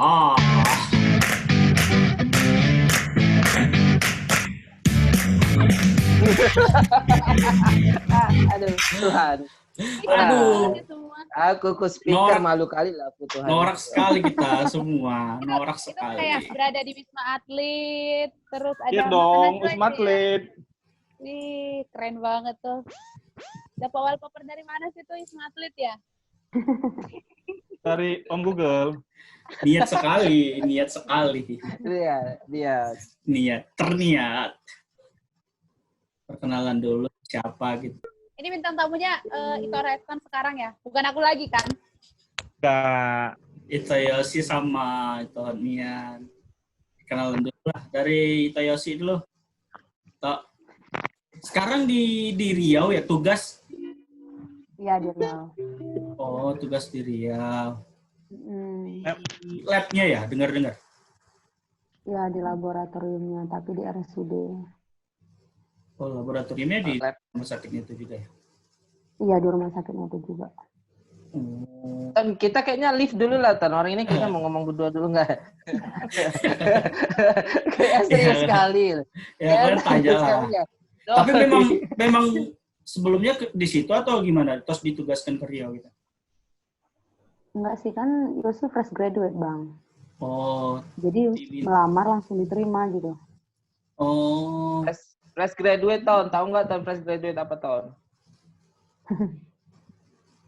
Ah, Aduh, Tuhan. aduh, Aku ke speaker norak, malu kali lah aku Tuhan. norak sekali kita semua, norak Itu kayak sekali. berada di Wisma Atlet, terus ada Iya makanan dong, juga Wisma itu ya. Atlet. Wih, keren banget tuh. Dapat wallpaper dari mana sih tuh Wisma Atlet ya? Dari Om Google. Niat sekali, niat sekali, Dia. terniat. Perkenalan dulu siapa gitu. Ini bintang tamunya Ito Reston sekarang ya? Bukan aku lagi kan? Enggak. Itu Yosi sama itu Nian. Kenalan dulu lah dari Ito Yosi dulu. Ito. Sekarang di Riau ya tugas. Iya, di Riau. Oh, tugas di Riau. Hmm. Labnya ya, dengar-dengar. Iya, di laboratoriumnya, tapi di RSUD. Oh, laboratoriumnya di rumah sakitnya itu juga ya? Iya, di rumah sakitnya itu juga. Oh. Tan, kita kayaknya lift dulu lah, Tan. Orang ini kita mau ngomong berdua dulu nggak? Kayak serius sekali. Ya, kalian tanya lah. Tapi memang sebelumnya di situ atau gimana? Terus ditugaskan ke Riau gitu? Enggak sih, kan Yosi fresh graduate, Bang. Oh, Jadi melamar langsung diterima gitu. oh. Fresh graduate tahun, tahu nggak tahun fresh graduate apa tahun?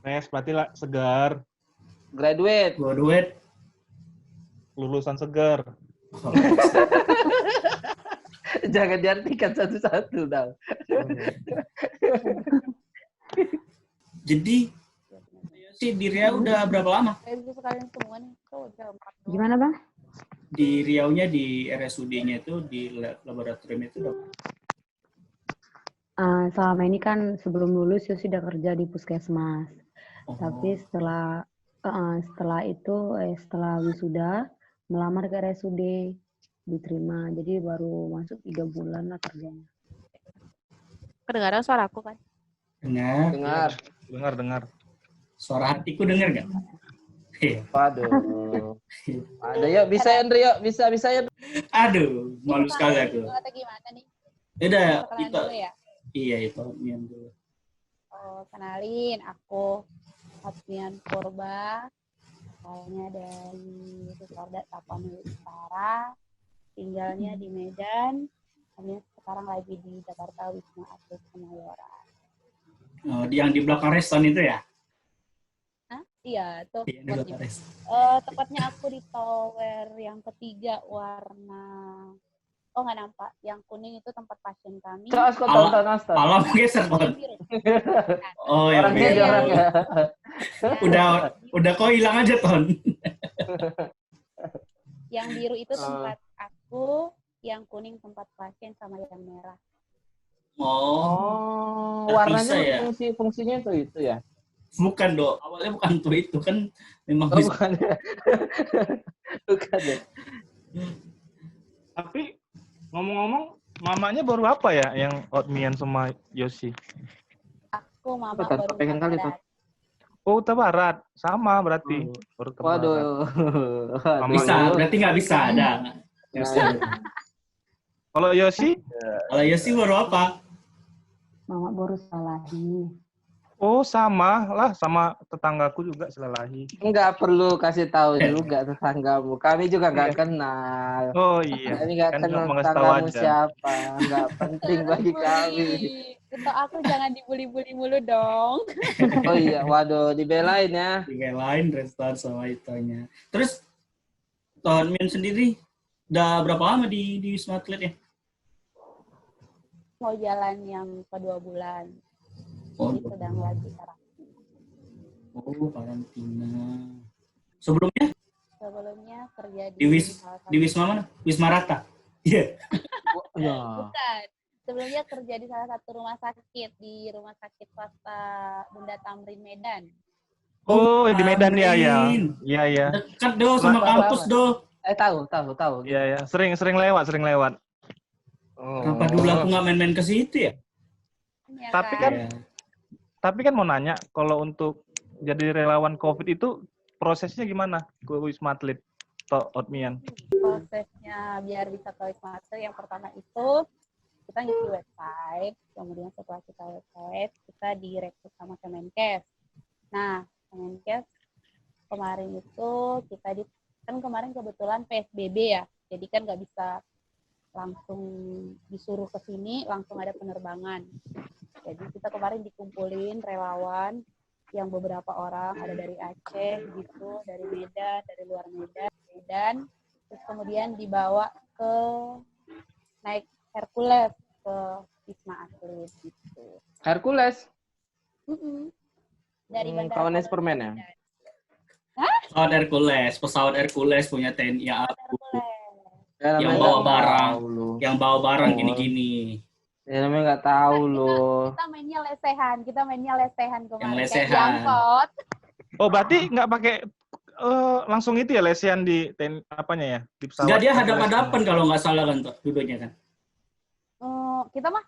Mes, berarti lah segar. Graduate. Graduate. Lulusan segar. Jangan diartikan satu-satu, dong. Jadi sih di Riau udah berapa lama? Itu sekalian semua nih. Tuh, udah 4 Gimana, Bang? Di Riau-nya di RSUD-nya itu di laboratorium itu udah. Selama ini kan sebelum lulus Yosi udah kerja di puskesmas. Oh. Tapi setelah wisuda melamar ke RSUD diterima. Jadi baru masuk 3 bulan lah kerjanya. Kedengaran suaraku kan? Dengar. Dengar. Suara hatiku dengar nggak? Waduh. Ada yuk, bisa ya, Andre, yuk. Bisa ya. Aduh, malu sekali aku. Atau gimana nih? Udah, Perkenalan itu. dulu ya? Iya, itu Nian dulu. Oh, kenalin, aku Hotmian Purba, asalnya dari Sukorda, Tapanuli Utara, tinggalnya di Medan, kemudian sekarang lagi di Jakarta Wisma Atlet Kemayoran. Oh, yang di belakang restoran itu ya? Hah? Iya, tuh. Iya, di belakang restoran. Tepatnya aku di tower yang ketiga warna, oh nggak nampak, yang kuning itu tempat pasien kami. Coas kok tonton Aston. Malam geser, Ton. Biru. Oh, ya. Orangnya jorok ya. Udah kau hilang aja, Ton. Yang biru itu tempat aku, yang kuning tempat pasien, sama yang merah. Oh, Warnanya bisa ya? fungsinya itu ya. Bukan, Dok. Awalnya bukan tuh itu kan memang Oh, bisa. bukan ya. Bukan ya. Tapi ngomong-ngomong, mamanya baru apa ya yang Otmian sama Yosi? Aku mama Betul, baru pengen kali, Barat. Oh, Utara Barat. Sama berarti. Baru Utara Barat. Waduh. Bisa, berarti nggak bisa ada. Nggak bisa. Kalau Yosi? Kalau Yosi baru apa? Mama baru Salahi. Oh, sama lah. Sama tetanggaku juga Selalahi. Nggak perlu kasih tahu juga tetanggamu. Kami juga nggak kenal. Oh iya. Kami nggak Kan kenal cuma ngasih tahu tetanggamu aja. siapa. Nggak penting bagi kami. Itu aku jangan dibully-bully mulu dong. Oh iya, waduh, dibelain ya. Tiga lain restoran sama itunya. Terus Ton Min sendiri udah berapa lama di Wisma Atlet ya? Mau jalan yang kedua bulan. Oh, Jadi sedang lagi terapi. oh karantina. Sebelumnya Sebelumnya kerja di Wisma mana? Wisma Rata. Iya. Bukan. Sebelumnya kerja di salah satu rumah sakit, di rumah sakit swasta Bunda Tamrin Medan. Oh, di Medan ya, ya. Tamrin. Iya, iya. Dekat do sama kampus do. Tahu. Iya, iya. Sering lewat. Oh. Kenapa dulu aku nggak main-main ke situ ya? Ya, Tapi kan Iya. Tapi kan mau nanya, kalau untuk jadi relawan COVID itu prosesnya gimana ke Wisma Atlet? Otmian? Prosesnya biar bisa ke Wisma Atlet yang pertama itu kita ngisi website, kemudian setelah kita website, kita direkrut sama Kemenkes. Nah, Kemenkes kemarin itu kan kemarin kebetulan PSBB ya, jadi kan nggak bisa langsung disuruh ke sini, langsung ada penerbangan. Jadi kita kemarin dikumpulin relawan yang beberapa orang, ada dari Aceh gitu, dari Medan, dari luar Medan, terus kemudian dibawa ke naik Hercules ke Wisma Atlet gitu. Hercules. Dari Bandara Kawannya Pondok Superman ya? Indah. Pesawat Hercules punya TNI aku. Ya, Yang namanya bawa nggak barang. tahu lu. Yang bawa barang Oh. gini-gini. Ya namanya nggak tahu loh. Kita mainnya lesehan kemarin. Yang Kayak lesehan. diangkot. Oh, berarti nggak pakai langsung itu ya lesian di apanya ya? Di pesawat. Enggak, dia Hercules hadap-hadapan ini. kalau nggak salah kan duduknya kan. Kita mah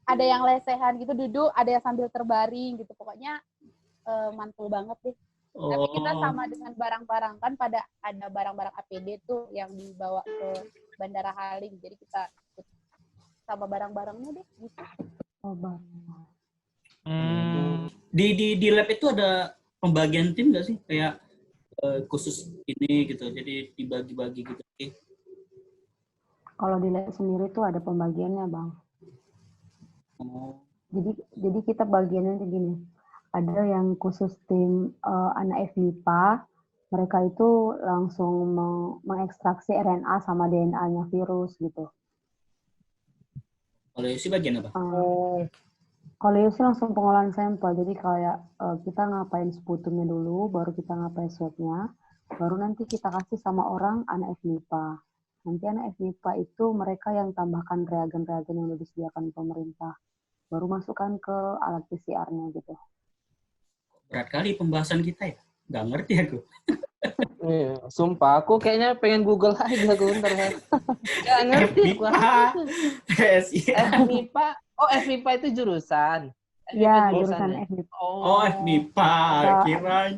ada yang lesehan gitu duduk, ada yang sambil terbaring gitu. Pokoknya mantul banget deh. Tapi kita sama dengan barang-barang kan ada barang-barang APD tuh yang dibawa ke Bandara Halim. Jadi kita ikut sama barang-barangnya deh gitu. Oh, Bang. Di lab itu ada pembagian tim nggak sih? Kayak khusus ini gitu. Jadi dibagi-bagi gitu. Kalau di lab sendiri tuh ada pembagiannya, Bang. Oh. Jadi kita bagiannya tuh gini. Ada yang khusus tim anak FMIPA, mereka itu langsung mengekstraksi RNA sama DNA-nya virus gitu. Kalau Yosi bagian apa? Kalau Yosi langsung pengolahan sampel, jadi kayak kita ngapain sputumnya dulu, baru kita ngapain swabnya, baru nanti kita kasih sama orang anak FMIPA. Nanti anak FMIPA itu mereka yang tambahkan reagen-reagen yang udah disediakan pemerintah, baru masukkan ke alat PCR-nya gitu. Berat kali pembahasan kita ya. Nggak ngerti aku. Iya, sumpah aku kayaknya pengen Google aja aku bentar ya. Nggak ngerti aku. FMIPA. Oh, FMIPA itu jurusan. Iya, FMIPA jurusan ya? FMIPA. Oh, FMIPA. Kirain.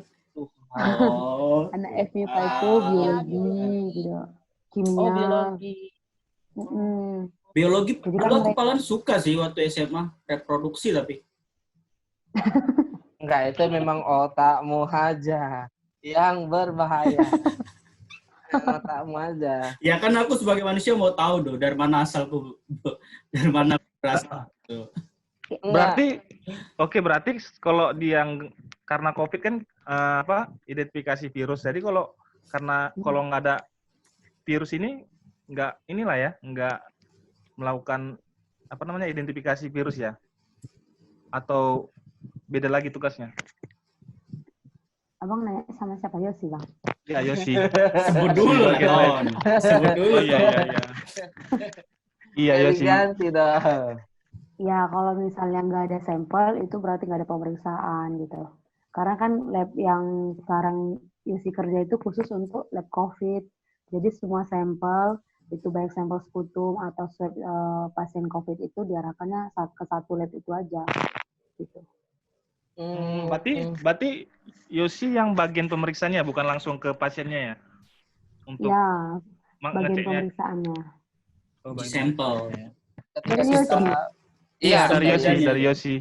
Oh. Anak FMIPA itu biologi gitu. Kimia. Oh, biologi. Biologi Jadi dulu kan aku mereka- paling suka sih waktu SMA, reproduksi tapi. Enggak, itu memang otakmu aja yang berbahaya. Otakmu aja. Ya kan aku sebagai manusia mau tahu dong dari mana asalku, dari mana berasal. Tuh. Berarti berarti kalau karena COVID kan identifikasi virus. Jadi kalau nggak ada virus ini nggak melakukan identifikasi virus ya? Atau beda lagi tugasnya? Abang nanya sama siapa? Yosi, Bang? Ya, Yosi. Sebut dulu lah, Bagian Ton. Sebut dulu. Oh, iya. Iya, Yosi. Ganti dah. Ya, kalau misalnya nggak ada sampel, itu berarti nggak ada pemeriksaan gitu. Karena kan lab yang sekarang Yosi kerja itu khusus untuk lab COVID. Jadi semua sampel, itu baik sampel sputum atau swab pasien COVID itu diarahkannya ke satu lab itu aja. Gitu. Berarti Yosi yang bagian pemeriksaannya bukan langsung ke pasiennya ya? Untuk Ya, bagian ngeceknya. pemeriksaannya. Di sampel. Dari Yosi. Iya, Dari Yosi.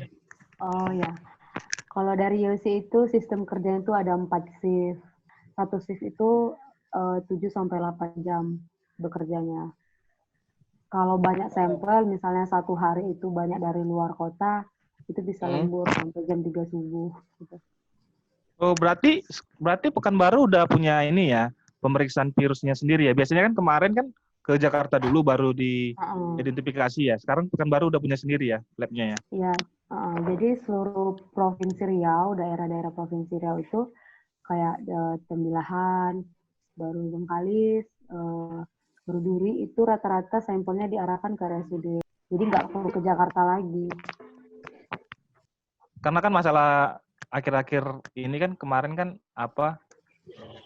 Oh ya. Kalau dari Yosi itu sistem kerjanya itu ada 4 shift. Satu shift itu 7-8 jam bekerjanya. Kalau banyak sampel, misalnya satu hari itu banyak dari luar kota, itu bisa lembur sampai jam 3 subuh. Gitu. Oh, berarti Pekanbaru udah punya ini ya, pemeriksaan virusnya sendiri ya. Biasanya kan kemarin kan ke Jakarta dulu baru diidentifikasi ya. Sekarang Pekanbaru udah punya sendiri ya labnya ya. Iya, jadi seluruh provinsi Riau, daerah-daerah provinsi Riau itu kayak Tembilahan, baru Bengkalis, baru Duri itu rata-rata sampelnya diarahkan ke RSUD. Jadi nggak perlu ke Jakarta lagi. Karena kan masalah akhir-akhir ini kan kemarin kan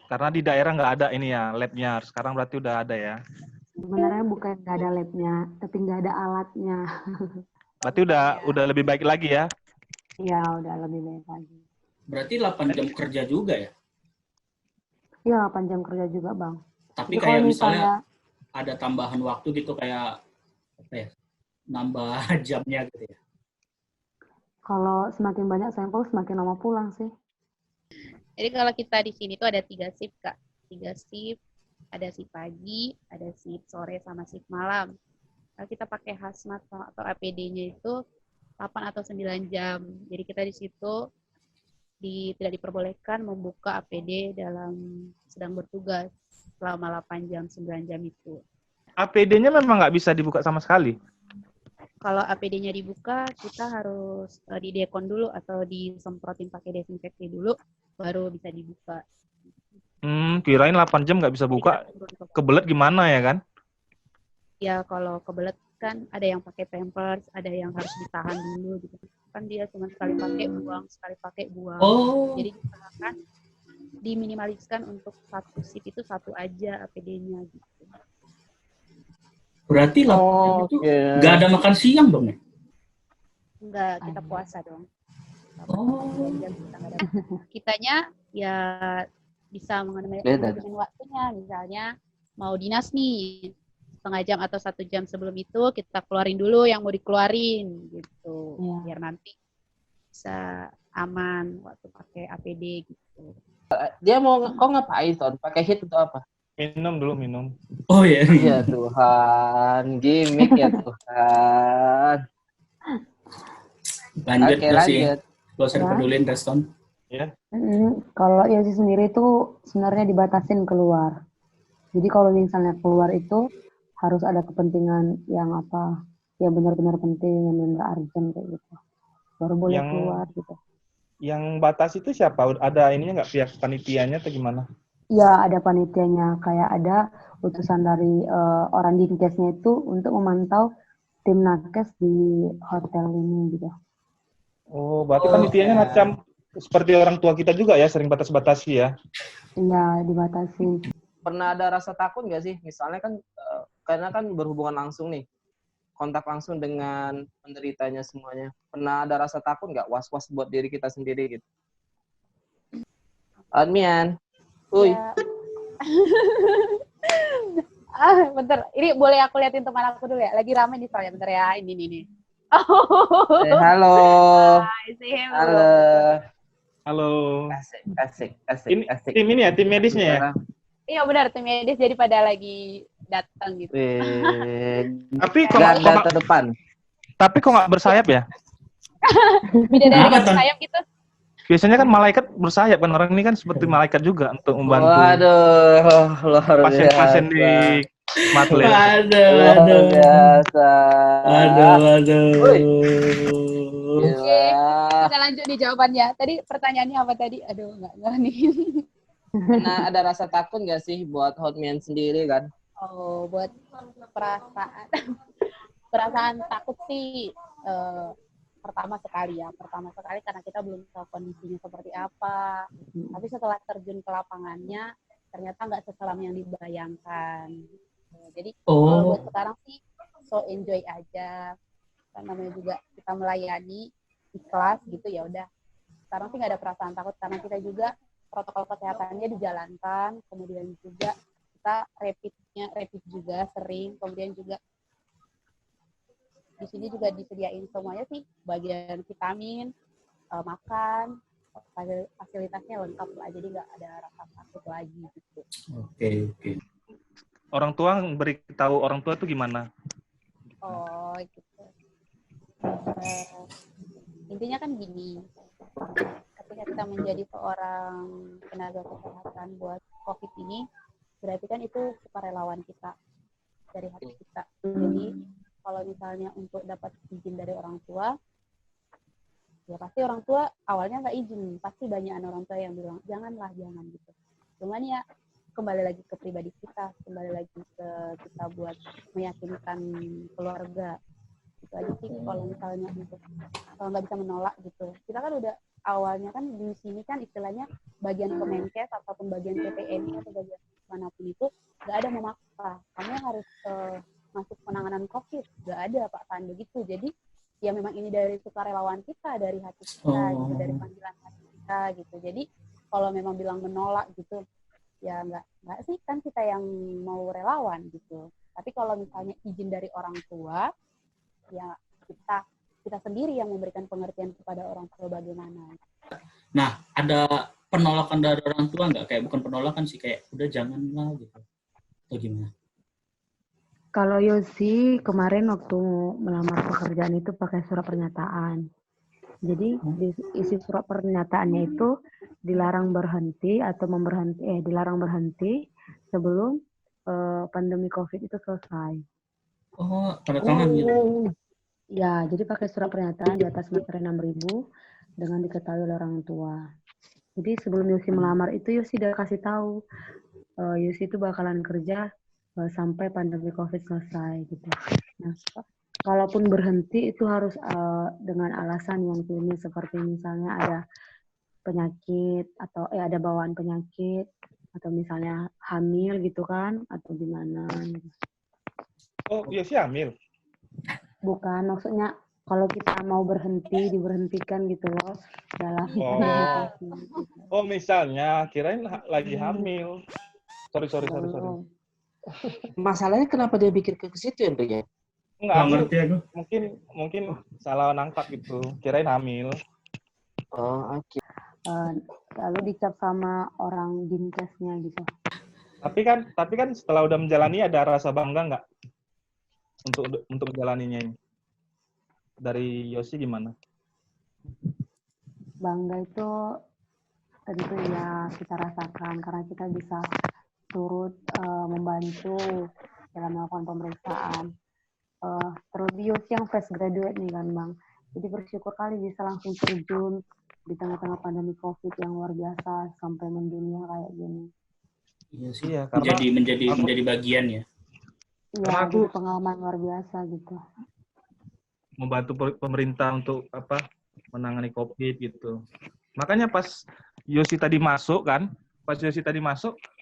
karena di daerah nggak ada ini ya labnya. Sekarang berarti udah ada ya. Sebenarnya bukan nggak ada labnya, tapi nggak ada alatnya. Berarti udah lebih baik lagi ya. Iya, udah lebih baik lagi. Berarti 8 jam kerja juga ya? Iya, 8 jam kerja juga, Bang. Tapi Jadi kalau kayak misalnya misalnya ada tambahan waktu gitu kayak apa ya? Nambah jamnya gitu ya. kalau semakin banyak sampel semakin lama pulang sih. Jadi kalau kita di sini tuh ada 3 shift, Kak. 3 shift, ada shift pagi, ada shift sore, sama shift malam. Kalau kita pakai hazmat atau APD-nya itu 8 atau 9 jam. Jadi kita di situ tidak diperbolehkan membuka APD dalam sedang bertugas selama 8 jam, 9 jam itu. APD-nya memang nggak bisa dibuka sama sekali. Kalau APD-nya dibuka, kita harus didekon dulu atau disemprotin pakai desinfeksi dulu, baru bisa dibuka. Kirain 8 jam nggak bisa buka. Kebelet gimana ya kan? Ya kalau kebelet kan ada yang pakai pampers, ada yang harus ditahan dulu gitu. Kan dia cuma sekali pakai buang. Oh, Jadi diusahakan diminimaliskan untuk satu shift itu satu aja APD-nya gitu. berarti 8 jam itu nggak ada makan siang dong ya? Enggak, kita puasa dong. Oh. Kitanya ya bisa mengenai waktunya, misalnya mau dinas nih setengah jam atau 1 jam sebelum itu kita keluarin dulu yang mau dikeluarin gitu, biar nanti bisa aman waktu pakai APD gitu. Dia mau kok ngapain, Ton? Pakai hit atau apa? Minum dulu, minum. Oh ya. Ya Tuhan, gimmick ya Tuhan. Lanjut Oke, terus sih. lanjut. Gak usah dipedulin respon. Ya. Kalau Yosi sendiri tuh sebenarnya dibatasin keluar. Jadi kalau misalnya keluar itu harus ada kepentingan yang apa, yang benar-benar penting, yang benar urgent kayak gitu. Baru boleh keluar gitu. Yang batas itu siapa? Ada ininya nggak, pihak panitianya atau gimana? Ya, ada panitianya. Kayak ada utusan dari orang Dinkesnya itu untuk memantau tim nakes di hotel ini gitu. Oh, berarti panitianya macam seperti orang tua kita juga ya, sering batas-batasi ya? Iya, dibatasin. Pernah ada rasa takut nggak sih? Misalnya kan, karena kan berhubungan langsung nih, kontak langsung dengan penderitanya semuanya. Pernah ada rasa takut nggak? Was-was buat diri kita sendiri gitu? Admian. Uy. Ya. Bentar. Ini boleh aku liatin teman aku dulu ya? Lagi rame nih soalnya. Bentar ya. Ini. Halo. Halo. Halo. Asik. Ini tim ini ya, tim medisnya ya? Iya benar, tim medis jadi pada lagi datang gitu. Tapi kok nggak terdepan. Tapi kok nggak bersayap ya? Beda dari nggak bersayap gitu. Biasanya kan malaikat bersayap kan, orang ini kan seperti malaikat juga untuk membantu. Waduh, luar pasien-pasien di Matlin. Luar biasa. Oke, kita lanjut nih jawabannya. Tadi pertanyaannya apa tadi? Aduh, nggak nih. Nah, ada rasa takut nggak sih buat Hotman sendiri kan? Oh, buat perasaan takut sih pertama sekali karena kita belum tahu kondisinya seperti apa. Tapi setelah terjun ke lapangannya ternyata nggak seselam yang dibayangkan. Jadi kalau buat sekarang sih so enjoy aja. Kan namanya juga kita melayani ikhlas gitu, ya udah. Sekarang sih nggak ada perasaan takut karena kita juga protokol kesehatannya dijalankan, kemudian juga kita rapid juga sering, kemudian juga di sini juga disediain semuanya sih, bagian vitamin, makan, fasilitasnya lengkap lah, jadi nggak ada rasa takut lagi gitu. Oke. Orang tua beritahu orang tua itu gimana? Oh gitu. Intinya kan gini, ketika kita menjadi seorang tenaga kesehatan buat COVID ini, berarti kan itu sukarelawan kita dari hati kita. Jadi kalau misalnya untuk dapat izin dari orang tua, ya pasti orang tua awalnya nggak izin. Pasti banyak orang tua yang bilang, jangan gitu. Cuman ya kembali lagi ke pribadi kita, kembali lagi ke kita buat meyakinkan keluarga. Itu aja sih kalau misalnya kalau nggak bisa menolak gitu. Kita kan udah awalnya kan di sini kan istilahnya bagian Kemenkes ataupun bagian PPNI atau bagian manapun itu nggak ada memaksa. Kamu harus masuk penanganan COVID, nggak ada paksaan begitu. Jadi ya memang ini dari sukarelawan kita, dari hati kita, gitu, dari panggilan hati kita gitu. Jadi kalau memang bilang menolak gitu, ya nggak sih, kan kita yang mau relawan gitu. Tapi kalau misalnya izin dari orang tua, ya kita sendiri yang memberikan pengertian kepada orang tua bagaimana. Nah, ada penolakan dari orang tua nggak? Kayak bukan penolakan sih, kayak udah janganlah gitu. Atau gimana? Kalau Yosi kemarin waktu melamar pekerjaan itu pakai surat pernyataan. Jadi di isi surat pernyataannya itu dilarang berhenti sebelum pandemi COVID itu selesai. Oh, tanda tangan gitu. Ya, jadi pakai surat pernyataan di atas materai 6.000 dengan diketahui oleh orang tua. Jadi sebelum Yosi melamar itu Yosi udah kasih tahu Yosi itu bakalan kerja sampai pandemi COVID selesai gitu. Nah, kalaupun berhenti itu harus dengan alasan yang klinis seperti misalnya ada penyakit atau ada bawaan penyakit atau misalnya hamil gitu kan atau gimana gitu. Oh, iya sih hamil. Bukan, maksudnya kalau kita mau berhenti diberhentikan gitu loh dalam komunikasi. Oh, misalnya kirain lagi hamil. Sorry. Belum. Masalahnya kenapa dia pikir ke situ ya, Bro ya? Enggak, Nggak ngerti aku. mungkin salah nangkap gitu. Kirain hamil. Oh, oke. Lalu dicap sama orang dinkesnya gitu. Tapi kan setelah udah menjalani ada rasa bangga nggak untuk menjalaninya ini? Dari Yosi gimana? Bangga itu tentu ya kita rasakan karena kita bisa turut membantu dalam melakukan pemeriksaan. Terlebih Yosi yang fresh graduate nih kan Bang. Jadi bersyukur kali bisa langsung terjun di tengah-tengah pandemi COVID yang luar biasa sampai mendunia kayak gini. Iya sih. Iya, karena menjadi bagian ya. Iya, Karena jadi pengalaman luar biasa gitu. membantu pemerintah untuk menangani COVID gitu. Makanya pas Yosi tadi masuk,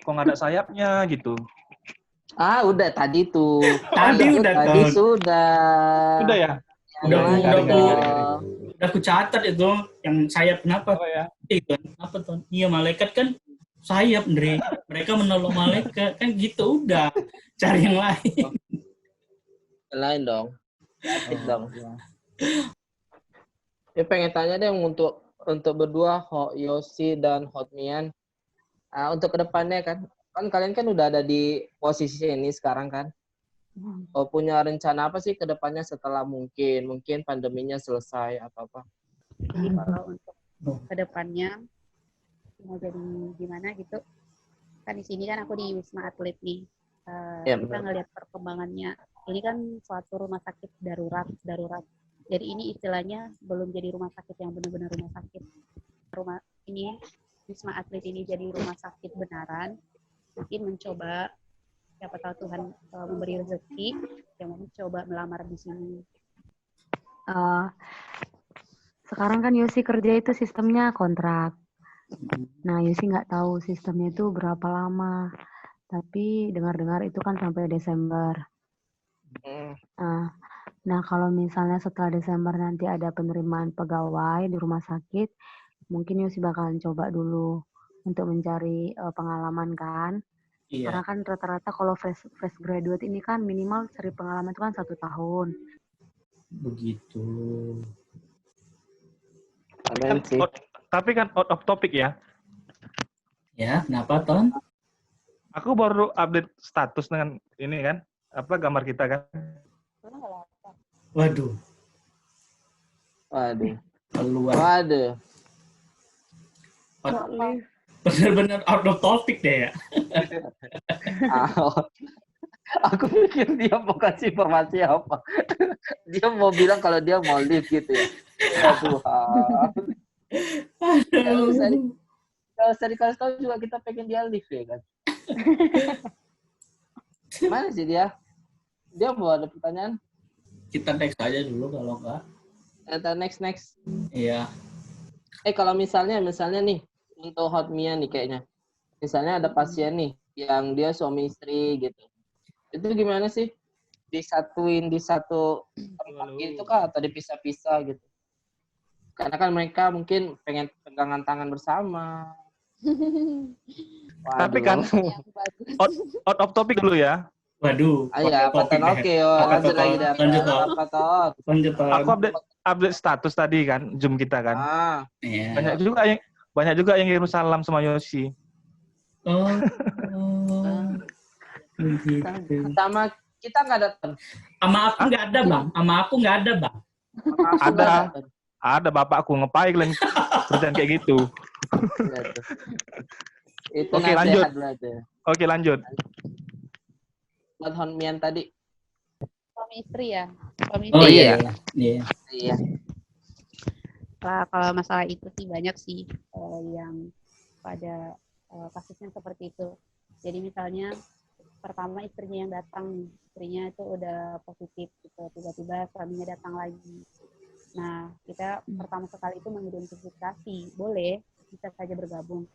kok nggak ada sayapnya gitu. Udah tadi tuh. Tadi Itu udah, tadi Ton. sudah. Udah ya? Udah Garing. aku catat itu yang sayap kenapa? Oh ya. Itu apa Ton? Iya, malaikat kan sayap, Ndre. Mereka menolong malaikat kan gitu, udah. Cari yang lain. Lain dong. Kreatif dong. Iya. Ya pengen tanya deh untuk berdua, Yosi dan Hotmian, untuk kedepannya kan kalian kan udah ada di posisi ini sekarang kan. Punya rencana apa sih kedepannya setelah mungkin pandeminya selesai atau apa? Jadi kalau untuk kedepannya mau jadi gimana gitu, kan di sini kan aku di Wisma Atlet nih. Kita ngelihat perkembangannya. Ini kan suatu rumah sakit darurat. Jadi ini istilahnya belum jadi rumah sakit yang benar-benar rumah sakit. Wisma Atlet ini jadi rumah sakit benaran. Mungkin mencoba, siapa tahu Tuhan memberi rezeki, yang mau coba melamar di sini. Sekarang kan Yosi kerja itu sistemnya kontrak. Nah, Yosi nggak tahu sistemnya itu berapa lama. Tapi dengar-dengar itu kan sampai Desember. Nah, kalau misalnya setelah Desember nanti ada penerimaan pegawai di rumah sakit, mungkin Yosi bakalan coba dulu untuk mencari pengalaman kan. Iya. Karena kan rata-rata kalau fresh graduate ini kan minimal cari pengalaman itu kan 1 tahun. Begitu. Tapi kan out of topic ya. Ya, kenapa Ton? Aku baru update status dengan ini kan, gambar kita kan. Waduh. Keluar. Benar-benar out of topic deh ya. Aku pikir dia mau kasih informasi apa. Dia mau bilang kalau dia mau live gitu ya. Kalau usah dikasih tahu juga kita pengen dia live ya kan. Mana sih dia? Dia mau ada pertanyaan? Kita next aja dulu kalau enggak. Kita next. Iya. Kalau misalnya nih untuk Hotmia nih kayaknya. Misalnya ada pasien nih yang dia suami istri gitu. Itu gimana sih? Disatuin di satu tempat gitu kah atau dipisah-pisah gitu? Karena kan mereka mungkin pengen pegangan tangan bersama. Tapi kan Yang bagus. out of topic dulu ya. Waduh. Iya, topik Patan, deh. oke. Oke, Lanjut Toton. lagi deh. Lanjut, Ton. Patan. Lanjut, Ton. Aku update status tadi kan, Zoom kita kan. Iya. Banyak juga yang kirim salam sama Yosi. Oh. Begitu. Pertama kita nggak datang. Sama aku nggak ada, Bang. Sama aku nggak ada, Bang. Ada. Ada bapakku ngapain kalian kerjaan kayak gitu. Itu Oke, lanjut. berarti. Oke, lanjut. Buat Honmian tadi. Suami istri ya. Suami Oh istri. iya. Iya. Iya. Kalau masalah itu sih banyak sih yang pada kasusnya seperti itu. Jadi misalnya pertama istrinya yang datang nih, istrinya itu udah positif gitu, tiba-tiba suaminya datang lagi. Nah, kita pertama sekali itu mengidentifikasi, boleh bisa saja bergabung.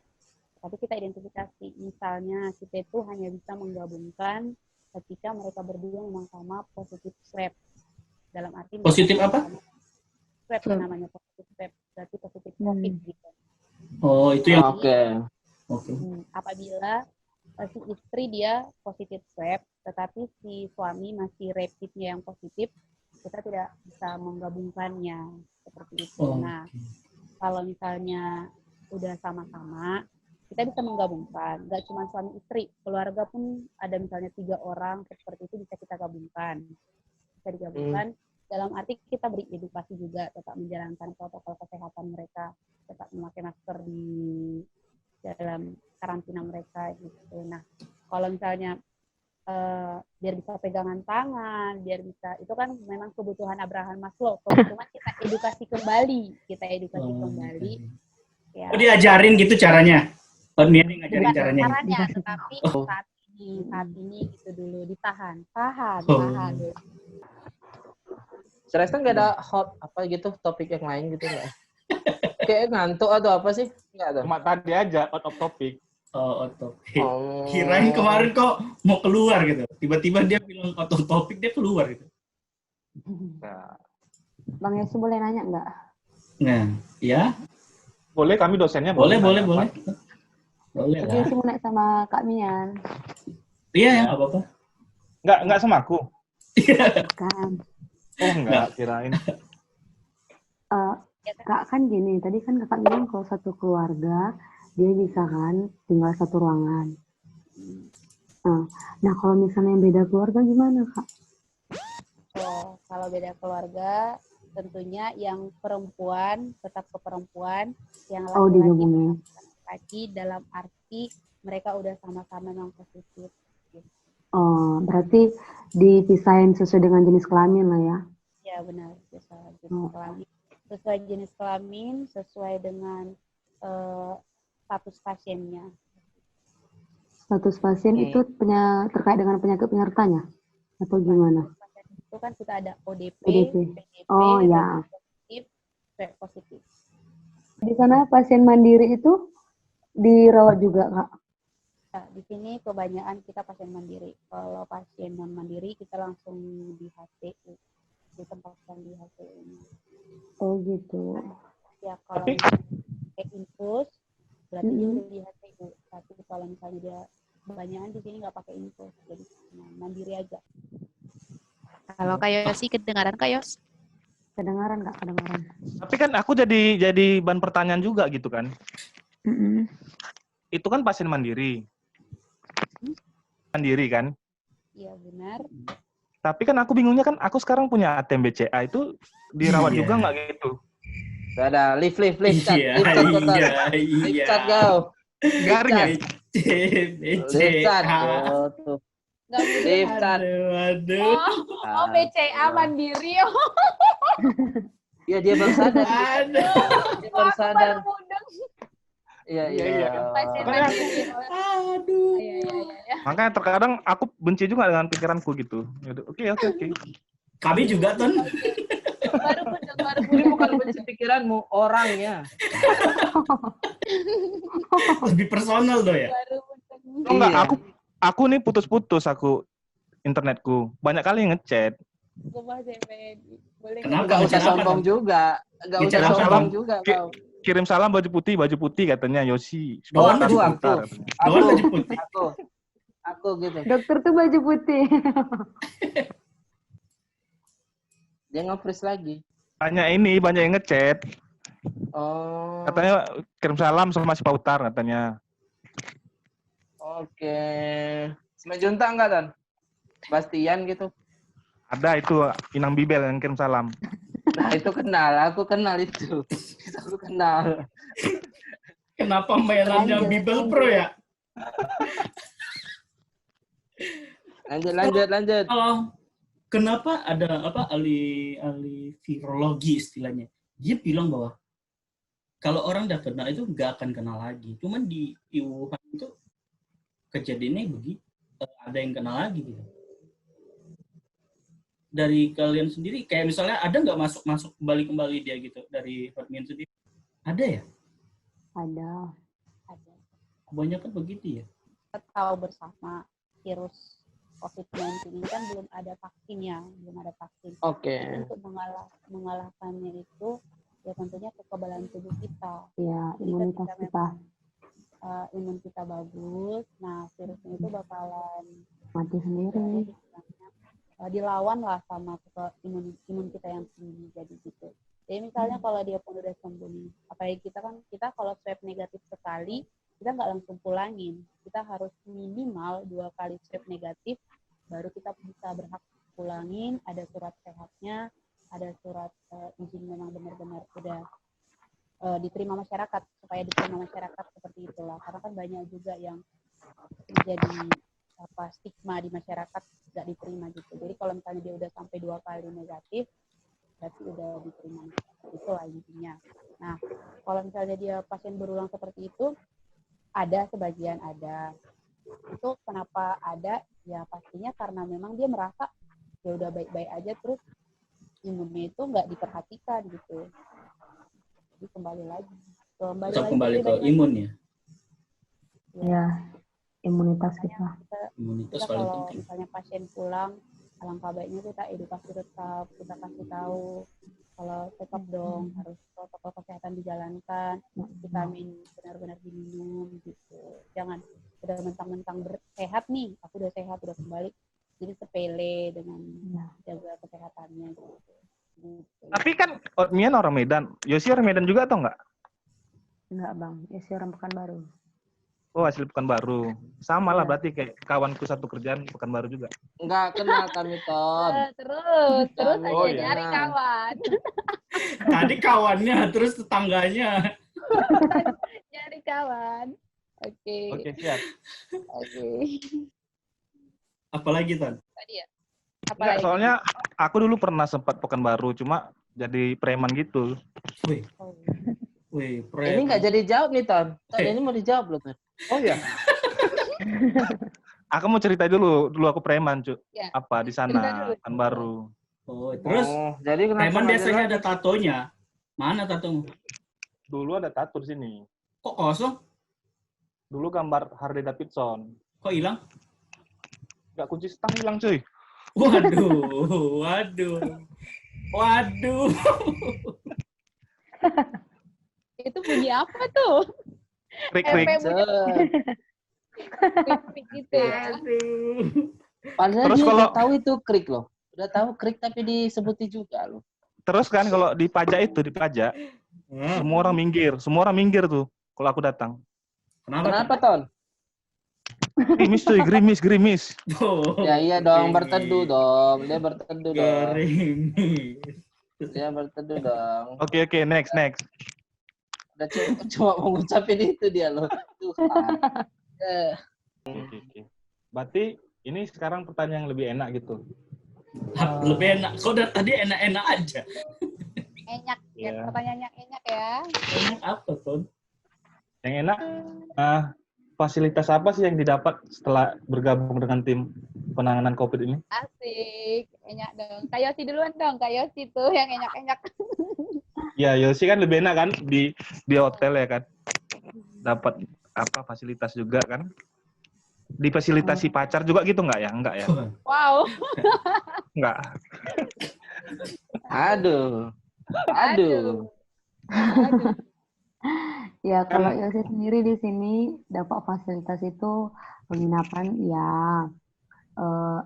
Tapi kita identifikasi, misalnya kita itu hanya bisa menggabungkan ketika mereka berdua memang sama positif swab. Dalam arti Positif apa? Swab namanya positif swab, berarti positif COVID gitu. Oh, itu yang Oke. Apabila si istri dia positif swab, tetapi si suami masih rapidnya yang positif, kita tidak bisa menggabungkannya seperti itu. Oh. Nah, kalau misalnya udah sama-sama, kita bisa menggabungkan. Nggak cuma suami istri, keluarga pun ada misalnya 3 orang seperti itu bisa kita gabungkan. Bisa digabungkan. Dalam arti kita beri edukasi juga, tetap menjalankan protokol kesehatan mereka, tetap memakai masker di dalam karantina mereka gitu. Nah, kalau misalnya biar bisa pegangan tangan, biar bisa, itu kan memang kebutuhan Abraham Maslow. Cuma kita edukasi kembali, kembali. Ya. Oh, diajarin gitu caranya. Honmian yang ngajarin caranya. Tetapi saat ini gitu dulu ditahan. Tahan. Serasa nggak ada hot apa gitu topik yang lain gitu nggak? Kayak ngantuk atau apa sih? Nggak ada. Cuma tadi aja out of topic. Oh, topik. Kirain kemarin kok mau keluar gitu. Tiba-tiba dia bilang out of topic, dia keluar gitu. Nah, Bang Yosi boleh nanya nggak? Nah, ya. boleh kami dosennya Boleh. Boleh Boleh Oke, lah. Yosi mau nanya sama Kak Mian. Iya, ya, nggak apa-apa. Enggak sama aku. Kan. Oh, enggak, kirain. Kak, kan gini, tadi kan kakak bilang kalau satu keluarga, dia bisa kan tinggal satu ruangan. Nah, kalau misalnya yang beda keluarga gimana, Kak? Oh, kalau beda keluarga, tentunya yang perempuan tetap ke perempuan, yang digabungin. laki-laki dalam arti mereka udah sama-sama non positif. Oh, berarti dipisahin sesuai dengan jenis kelamin lah ya? Ya benar, sesuai jenis kelamin. Sesuai jenis kelamin, sesuai dengan status pasiennya. Status pasien itu terkait dengan penyakit penyertanya? Atau gimana? Itu kan kita ada ODP, ODP. PDP, Oh ya. positif, positif. Di sana pasien mandiri itu dirawat juga, Kak? Nah, di sini kebanyakan kita pasien mandiri. Kalau pasien non mandiri kita langsung di HCU, ditempatkan di HCU-nya. Oh gitu. Ya kalau pakai infus, berarti dia udah di HCU. Tapi kalau misalnya dia kebanyakan di sini nggak pakai infus, jadi mandiri aja. Kalau Kak Yosi kedengaran Kak Yos? Kedengaran Kak, kedengaran. Tapi kan aku jadi bahan pertanyaan juga gitu kan. Itu kan pasien mandiri. Mandiri kan? Iya benar. Tapi kan aku bingungnya kan aku sekarang punya ATM BCA itu dirawat juga nggak gitu? Gak ada lift chat. Iya. Lift chat kau. Garing ya? Lift chat. Tuh. Lift chat. Aduh. Oh, BCA mandiri. Iya dia baru sadar. Dia baru sadar. Iya. Pasien Makanya mandiri. Aduh. Iya. Makanya terkadang aku benci juga dengan pikiranku gitu. Oke. Kami juga, Ton. Baru Ini bukan benci pikiranmu, orangnya. Lebih personal tuh ya. Oh, enggak, Iya. aku nih putus-putus aku internetku. Banyak kali ngechat. Boleh Kenapa? Enggak usah Bicara apa, sombong Ton? juga. Enggak usah Bicara apa, sombong Bang? juga kau. kirim salam baju putih katanya Yosi. Doan baju Aku, Putar, aku. katanya. Doan baju putih. Aku gitu. Dokter tuh baju putih. Dia nge-freeze lagi. Banyak yang ngechat. Oh. Katanya kirim salam sama si Pautar katanya. Oke. Semajunta enggak, Tan? Bastian gitu. Ada itu Inang Bibel yang kirim salam. Nah, itu aku kenal itu. Aku kenal. Kenapa mainannya Lanjut, Bibel lanjut. Pro ya? Lanjut. Oh, kenapa ada ahli virologi istilahnya? Dia bilang bahwa kalau orang udah kena itu nggak akan kena lagi. Cuman di Wuhan itu kejadiannya begitu, ada yang kena lagi gitu. Dari kalian sendiri, kayak misalnya ada nggak masuk kembali dia gitu dari Hotmin sendiri? Ada ya? Ada. Kebanyakan begitu ya. Kita tahu bersama virus COVID-19 ini kan belum ada vaksinnya, Oke. Jadi untuk mengalahkannya itu ya tentunya kekebalan tubuh kita. Ya, Jadi imunitas ketika kita imun kita bagus, nah virusnya itu bakalan mati sendiri. dilawan lah sama imun kita yang tinggi, jadi gitu. Jadi misalnya kalau dia pun udah sembuh nih, apalagi kita kalau swab negatif sekali, kita nggak langsung pulangin. Kita harus minimal 2 kali swab negatif, baru kita bisa berhak pulangin, ada surat sehatnya, ada surat izin memang benar-benar udah diterima masyarakat, supaya diterima masyarakat seperti itulah. Karena kan banyak juga yang menjadi stigma di masyarakat nggak diterima gitu. Jadi kalau misalnya dia udah sampai 2 kali negatif, berarti udah diterima. Itulah intinya. Nah, kalau misalnya dia pasien berulang seperti itu, ada sebagian ada. Itu kenapa ada? Ya pastinya karena memang dia merasa ya udah baik-baik aja, terus imunnya itu nggak diperhatikan gitu. Jadi kembali lagi Ke imun ya. Ya, imunitas kita. Imunitas Kita paling kalau penting. misalnya pasien pulang, alangkah baiknya kita edukasi tetap, kita kasih tahu kalau tetap dong harus protokol kesehatan dijalankan, vitamin benar-benar diminum gitu. Jangan udah mentang-mentang sehat nih, aku udah sehat, udah kembali, jadi sepele dengan jaga kesehatannya gitu. Tapi kan Otmian orang Medan. Yosi orang Medan juga atau enggak? Enggak, Bang. Ya, si orang Pekanbaru. Oh, asli Pekanbaru. Sama lah Iya. berarti kayak kawanku satu kerjaan Pekanbaru juga. Enggak kenal kami, Ton. Terus Kami aja iya. nyari kawan. Tadi kawannya, terus tetangganya. Nyari kawan. Oke. Oke, siap. Oke. Apalagi, Tan? Tadi ya. Enggak, Apalagi? soalnya aku dulu pernah sempat Pekanbaru, cuma jadi preman gitu. Wih, Oh. wih, Ini nggak jadi jawab nih, Ton. Ton, ini mau dijawab loh, Ton. Oh ya. Aku mau cerita dulu aku preman, Cuk. Ya. Apa di Cerita sana, dulu. Pekanbaru. Oh, terus Oh, jadi kenapa preman nggak biasanya jelas? ada tatonya. Mana tatomu? Dulu ada tato di sini. Kok kosong? Dulu gambar Harley Davidson. Kok hilang? Enggak, kunci stang hilang, cuy. Waduh. Itu bunyi apa tuh? Krik. Kayak Se- pipik gitu ya. Aduh. Padahal Terus dia kalau- udah tahu itu krik loh. Udah tahu krik tapi disebuti juga loh. Terus kan kalau dipajak, semua orang minggir tuh kalau aku datang. Kenapa, Ton? Gerimis cuy, gerimis. Oh, Ya iya dong, gerimis. berteduh dong. Dia berteduh dong. Gerimis. Dia berteduh dong. Oke, next. Udah cuma mau ngucapin itu dia loh. Tuhan. Oke. Berarti ini sekarang pertanyaan yang lebih enak gitu. Lebih enak. Kok dari tadi enak-enak aja. Enyak. Ya, Iya. pertanyaan yang enyak ya. Enak apa, Ton? Yang enak, fasilitas apa sih yang didapat setelah bergabung dengan tim penanganan COVID ini? Asik. Enyak dong. Kak Yosi duluan dong. Kak Yosi tuh yang enyak-enyak. Ya, Yosi kan lebih enak kan di hotel ya kan. Dapat apa fasilitas juga kan? Difasilitasi pacar juga gitu nggak ya? Enggak ya? Wow. Enggak. Aduh. Aduh. Ya, kalau Kan Ilse sendiri di sini dapat fasilitas itu penginapan, ya, eh,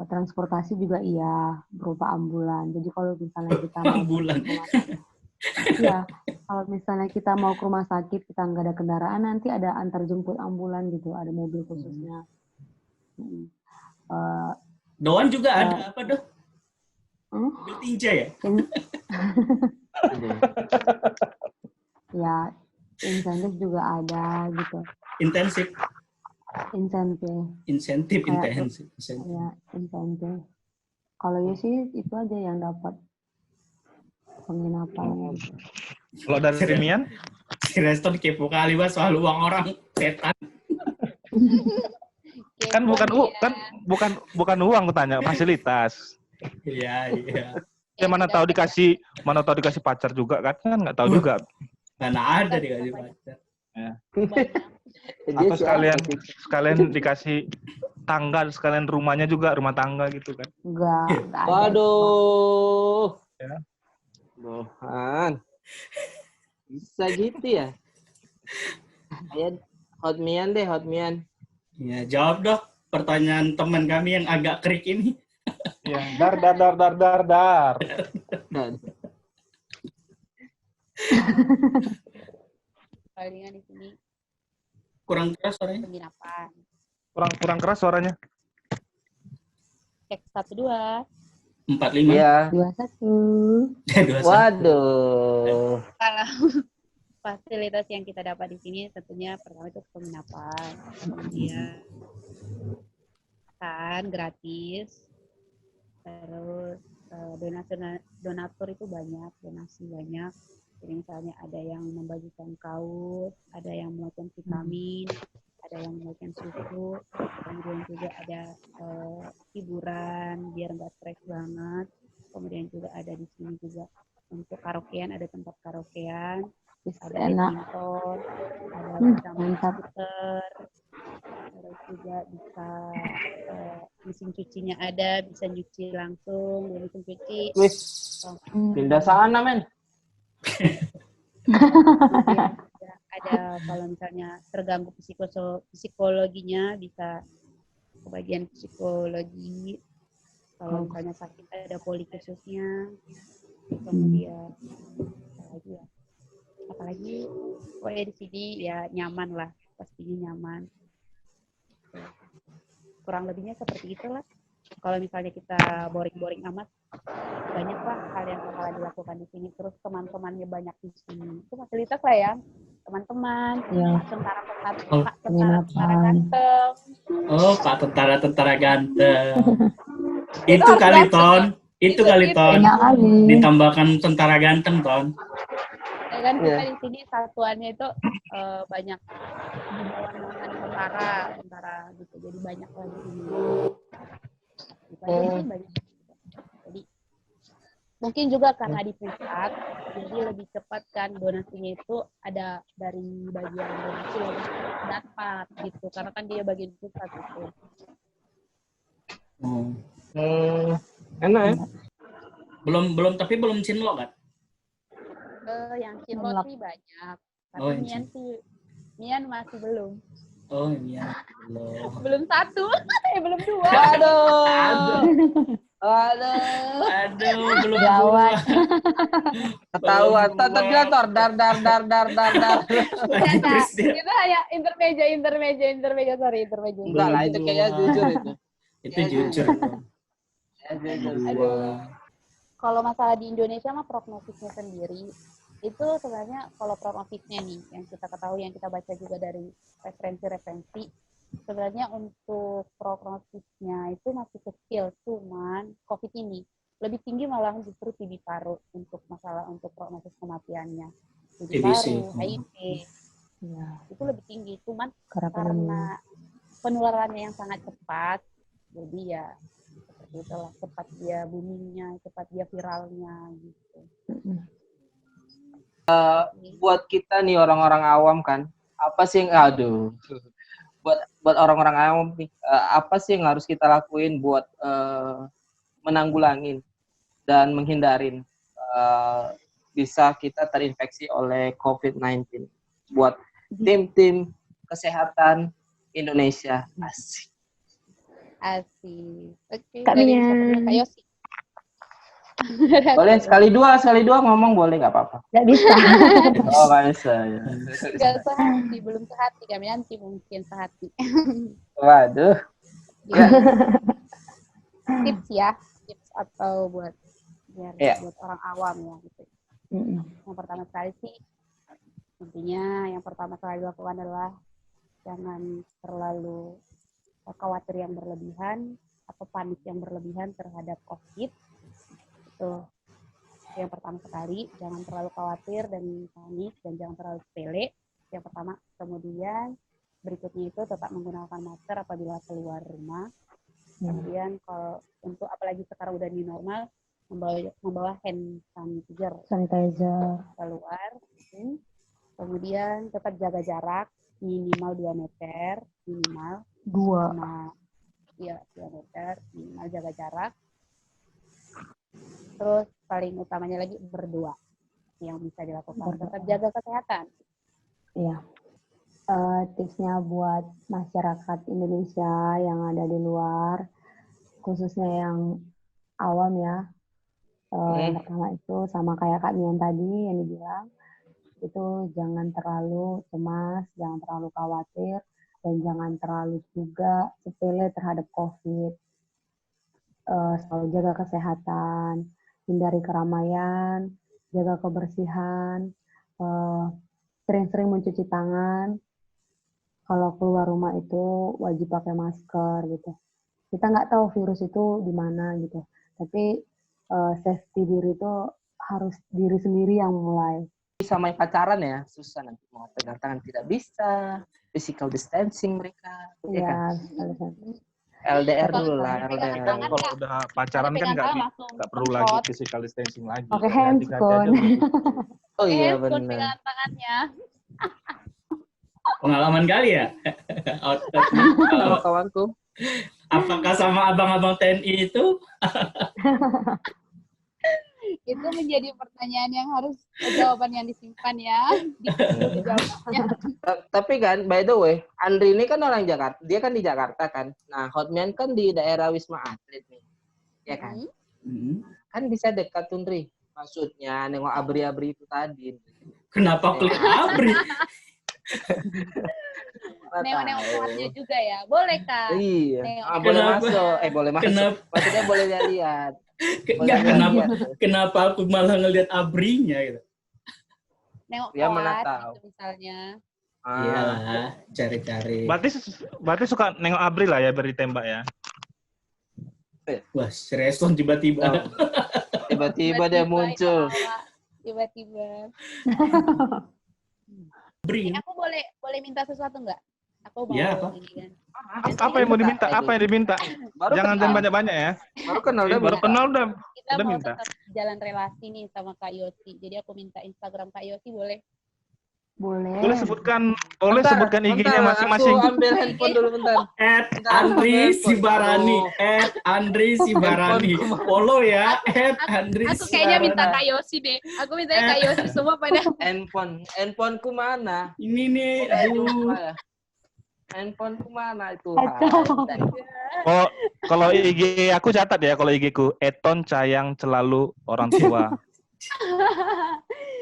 transportasi juga iya, berupa ambulan. Jadi kalau misalnya kita mau pergi Ambulan. ke rumah sakit, iya, kalau misalnya kita mau ke rumah sakit, kita nggak ada kendaraan, nanti ada antar jemput ambulan gitu, ada mobil khususnya. Mm. Eh, Doan juga eh, ada apa Dok? hmm? Mobil tinja ya? In- ya, insentif juga ada gitu. Intensif, Insentif kayak intensif. ya insentif. Kalau ya sih itu aja yang dapat penginapan gitu. kalau dari Mian, Si Reston kepo kali Mas soal uang orang setan. kan bukan kan bukan uang aku tanya, fasilitas. Iya, iya. Ya mana tahu dikasih pacar juga kan nggak tahu juga. Mana ada dikasih pacar. Ya. Dia Atau siapa sih? sekalian dikasih tangga, sekalian rumahnya juga rumah tangga gitu kan. Enggak ada. Waduh. Ya. Tuhan. Bisa gitu ya? Ayo, Hotmian deh, Hotmian. Ya, jawab Dok pertanyaan teman kami yang agak krik ini. Ya, dar. Palingan di sini Kurang keras suaranya. penginapan. Kurang keras suaranya. Cek 1 2. 45. Iya. 21. 21. Waduh. Kalau fasilitas yang kita dapat di sini tentunya pertama itu penginapan, kemudian makan gratis, terus donatur itu banyak, donasi banyak. Jadi misalnya ada yang membagikan kaos, ada yang melakukan vitamin, ada yang melakukan susu, kemudian juga ada hiburan biar nggak stres banget. Kemudian juga ada di sini juga untuk karaokean, ada tempat karaokean, ada badminton, ada bisa main skuter, terus juga bisa mesin cucinya ada, bisa nyuci langsung, mesin cuci. Wih, pindah sana men. Kemudian ada kalau misalnya terganggu psikologinya bisa ke bagian psikologi. Kalau misalnya sakit ada poli khususnya. Kemudian apalagi pokoknya di sini ya nyaman lah, pastinya nyaman. Kurang lebihnya seperti itulah. Kalau misalnya kita boring-boring amat, banyak lah hal yang bakalan dilakukan di sini. Terus teman-temannya banyak di sini. Itu fasilitas lah ya, teman-teman. Ya. Tentara ganteng. Oh, Pak tentara ganteng. Itu kali Ton. Itu kali Ton. Ditambahkan tentara ganteng Ton. Ya kan kita di sini satuannya itu banyak tentara gitu. Jadi banyak lah di sini. Banyak. Jadi mungkin juga karena di pusat, jadi lebih cepat kan donasinya itu ada dari bagian donasi lebih dapat gitu, karena kan dia bagian pusat itu. Enak ya? Belum cinlok kan? Yang cinlok sih banyak, tapi Mian masih belum. Oh iya. Belum 1, belum 2. Aduh, belum gawat. Ketahuan. Tor dar. Itu hanya intermeja, sorry. Enggak lah, itu kayaknya jujur itu. Itu jujur. Aduh. Kalau masalah di Indonesia mah prognosisnya sendiri itu sebenarnya kalau prognosisnya nih yang kita ketahui, yang kita baca juga dari referensi sebenarnya untuk prognosisnya itu masih kecil, cuman COVID ini lebih tinggi malah justru TB paru untuk prognosis kematiannya. TB paru, HIV itu lebih tinggi, cuman karena penularannya yang sangat cepat, jadi ya seperti itulah, cepat dia boomingnya, cepat dia viralnya gitu. Buat kita nih orang-orang awam kan, apa sih yang buat orang-orang awam nih, apa sih yang harus kita lakuin buat menanggulangin dan menghindarin bisa kita terinfeksi oleh COVID-19. Buat tim-tim kesehatan Indonesia. Asik. Asik. Oke, Kak dari Mia. siapa dulu? Kak Yosi. Boleh sekali dua ngomong boleh nggak apa-apa. Nggak bisa. Oh nggak bisa ya. Nggak sehati, belum sehati. Kami nanti mungkin sehati. Waduh. Jadi, tips ya, tips atau buat biar Iya. buat orang awam ya gitu. Yang pertama sekali sih, intinya yang pertama kali dilakukan adalah jangan terlalu khawatir yang berlebihan atau panik yang berlebihan terhadap COVID. Itu yang pertama sekali, jangan terlalu khawatir dan panik dan jangan terlalu sepele. Yang pertama, kemudian berikutnya itu tetap menggunakan masker apabila keluar rumah. Kemudian kalau untuk apalagi sekarang udah new normal, membawa hand sanitizer keluar. Kemudian tetap jaga jarak minimal 2 meter, minimal 2 meter, minimal jaga jarak. Terus paling utamanya lagi berdoa yang bisa dilakukan. Tetap jaga kesehatan. Iya. Tipsnya buat masyarakat Indonesia yang ada di luar, khususnya yang awam ya. Yang pertama itu sama kayak Kak Mian tadi yang dibilang, itu jangan terlalu cemas, jangan terlalu khawatir, dan jangan terlalu juga sepele terhadap COVID. Selalu jaga kesehatan, hindari keramaian, jaga kebersihan, sering-sering mencuci tangan. Kalau keluar rumah itu wajib pakai masker gitu. Kita nggak tahu virus itu di mana gitu. Tapi safety diri itu harus diri sendiri yang mulai. Bisa main pacaran ya, susah nanti mau pegang tangan tidak bisa. Physical distancing mereka. Iya, LDR dulu lah, LDR. Kalau udah pacaran kan nggak perlu lagi physical distancing lagi. Pakai handphone. Oh iya Handphone benar. pegangan tangannya. Pengalaman kali ya. Sama kawanku. Apakah sama abang-abang TNI itu? Itu menjadi pertanyaan yang harus jawaban yang disimpan ya. Jawabannya. Tapi kan, by the way, Andri ini kan orang Jakarta. Dia kan di Jakarta kan. Nah, Hotman kan di daerah Wisma Atlet nih. Ya kan? Kan bisa dekat tuh, Andri. Maksudnya, nengok abri-abri itu tadi. Kenapa klik abri? Nengok-nengok kuatnya juga ya. Boleh, Kak? Iya. Nengok. Boleh Kenapa? masuk. Boleh masuk. Kenapa? Maksudnya boleh lihat. Enggak, kenapa aku malah ngelihat abrinya gitu? Nengok Ya, mana kuat tahu. gitu misalnya. Iyalah, cari-cari. Berarti suka nengok abri lah ya beri tembak ya. Wah, respon tiba-tiba. Tiba-tiba dia muncul. Tiba-tiba. Abri. Aku boleh minta sesuatu nggak? Aku mau Ya, apa? ini kan. Apa yang mau diminta? Apa yang diminta? Jangan banyak-banyak ya. Baru kenal udah Baru kenal udah Kita mau minta. tetap jalan relasi nih sama Kak Yosi. Jadi aku minta Instagram Kak Yosi boleh? Boleh. Boleh sebutkan IG-nya masing-masing. Aku ambil handphone dulu bentar. @Andri Sibarani. @Andri Sibarani. Follow ya. @Andri Aku kayaknya minta Sibarani. Kak Yosi deh. Aku mintanya Kak Yosi semua pada. Handphoneku mana? Ini nih, aduh. Handphoneku mana itu? Oh, kalau IG aku catat ya, kalau IG-ku Eton Cayang Celalu Orang Tua.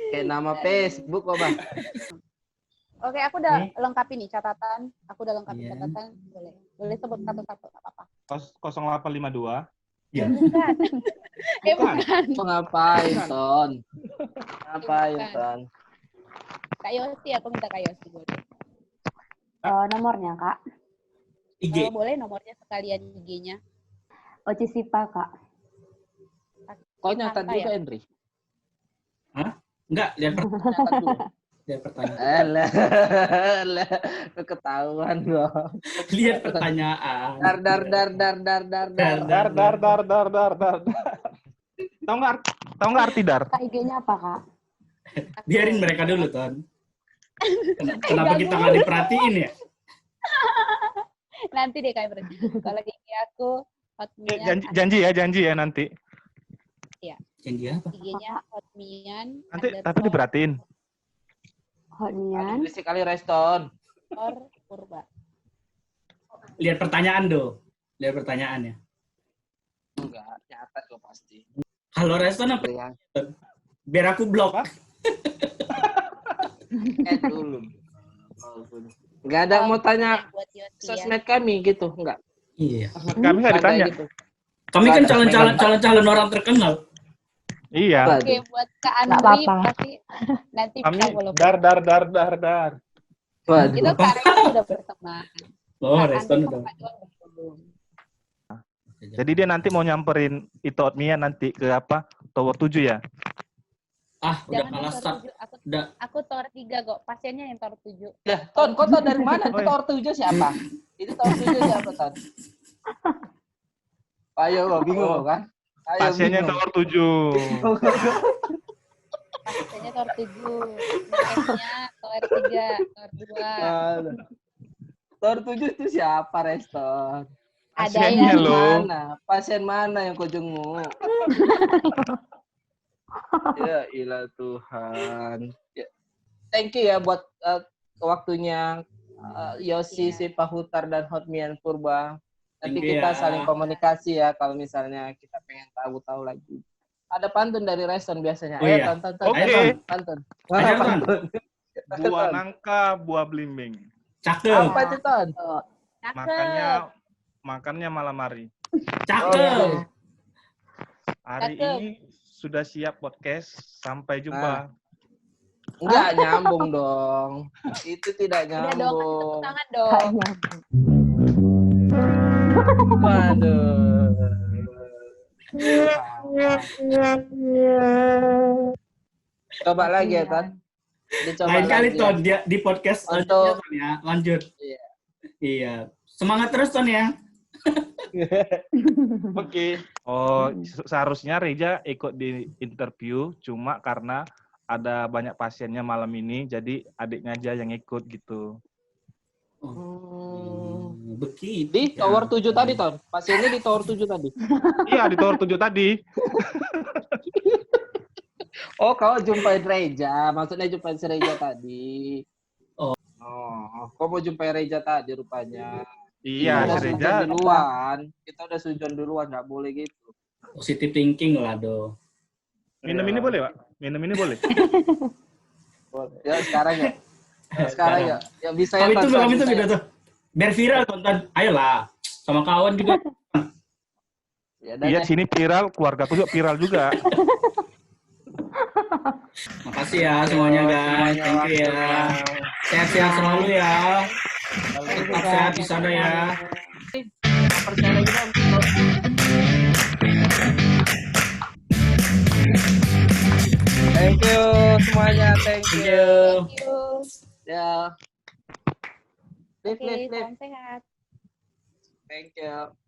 Kayak nama Facebook apa? Oke, aku udah lengkapi nih catatan. Aku udah lengkapi Iya. catatan. Boleh sebut satu-satu, nggak apa-apa. 0852. Ya. Bukan. Bukan. Ngapain, Ton? Ngapain, Bukan. Ton? Kak Yosi, aku minta Kak Yosi boleh. Nomornya, Kak. IG. Boleh nomornya sekalian IG-nya. Ocisipa, Kak. Kau nyatat Santai juga, ya? Andri? Enggak, lihat Nyatat dulu. pertanyaan. Alah, ketahuan dong. Lihat pertanyaan. Dar. Dar. Tahu nggak arti dar? Kak, IG-nya apa, Kak? Biarin mereka dulu, Ton. Kenapa kita nggak diperhatiin ya? Nanti deh Kak Ibra. Kalau IG aku Hotmail. Janji ya nanti. Janji apa? IG-nya Hotmian Nanti tapi diperhatiin. Hotmian. Berisik kali Reston. Purba. Lihat pertanyaan do. Lihat pertanyaannya. Enggak, nyata kok pasti. Halo Reston apa? Ya. Biar aku blok. Dulu. Enggak ada mau tanya Buat Yosi ya. sosmed kami gitu, enggak? Iya. Kami nggak ditanya. Gitu. Kami kan Nggak ada. calon orang terkenal. Iya. Oke, buat Kak Nggak Andri apa-apa. pasti nanti Kami bisa follow. dar. Waduh. Itu Kak Reston udah berteman. Oh, Kak Reston Andri udah. sama Kak Juan belum. Jadi dia nanti mau nyamperin itu Otmia nanti ke apa? Tower 7 ya? Ah, udah Jangan kalah Tower start. 7. Udah. Aku Tower 3 kok. Pasiennya yang Tower 7. Dah, Ton, kau tahu dari mana? Itu Oh, iya. Tower 7 siapa? Itu Tower 7 siapa, Ton? Ayo, lo bingung lo kan? Ayo, Pasiennya bingung. Tower 7. Pasiennya Tower 7. Nekesnya Tower 3, Tower 2. Aduh. Tower 7 itu siapa, Reston? Ada Pasiennya yang loh. Pasien mana yang kau jenguk? Ya ilah Tuhan. Ya. Thank you ya buat waktunya Yosi, Iya. Sipahutar, dan Hotmian Purba. Nanti Thank you kita ya. saling komunikasi ya kalau misalnya kita pengen tahu lagi. Ada pantun dari Reston biasanya. Oh, Ayo, iya. Ton. Oke. Pantun. Ajar, Ton. Pantun. Buah nangka, buah belimbing. Cakep. Apa itu, Ton? cakep. Makannya malam hari. Cakep. Hari Cakep. ini sudah siap podcast. Sampai jumpa. Enggak nyambung dong. Itu tidak Udah dong, kasih tepuk nyambung. tangan Gak dong. nyambung. Waduh. Coba lagi ya, Ton. Dicoba Lain kali lagi. Ton dia di podcast selanjutnya Untuk- Ton ya. Lanjut. Iya. Iya. Semangat terus Ton ya. Oke. Oh, seharusnya Reja ikut di interview, cuma karena ada banyak pasiennya malam ini, jadi adiknya aja yang ikut gitu. Begitu. Di ya. Tower 7 tadi, Ton. Pasiennya di Tower 7 tadi. Iya, di Tower 7 tadi. Oh, kau jumpain Reja. Maksudnya jumpain si Reja tadi. Oh. Kau mau jumpain Reja tadi rupanya. Iya, Kita si udah Reja. sujon duluan. Kita udah sujon duluan, nggak boleh gitu. Positive thinking lah do. Minum ini boleh, Pak? Minum ini boleh? Ya, sekarang ya. Sekarang ya. Ya bisa ya, Kami Ton, tunggu, Ton, kami bisa tunggu ya. tuh. Biar viral tonton. Ayolah. Sama kawan juga. Ya, udah Iya, deh. sini viral, keluarga juga viral juga. Makasih ya semuanya guys. Thank you ya. Sehat-sehat selalu ya. Tetap sehat di sana ya. Percaya lagi dong. Thank you semuanya, thank Thank you. you. Thank you. Ya. Live, Oke, live, live. salam sehat. Thank you.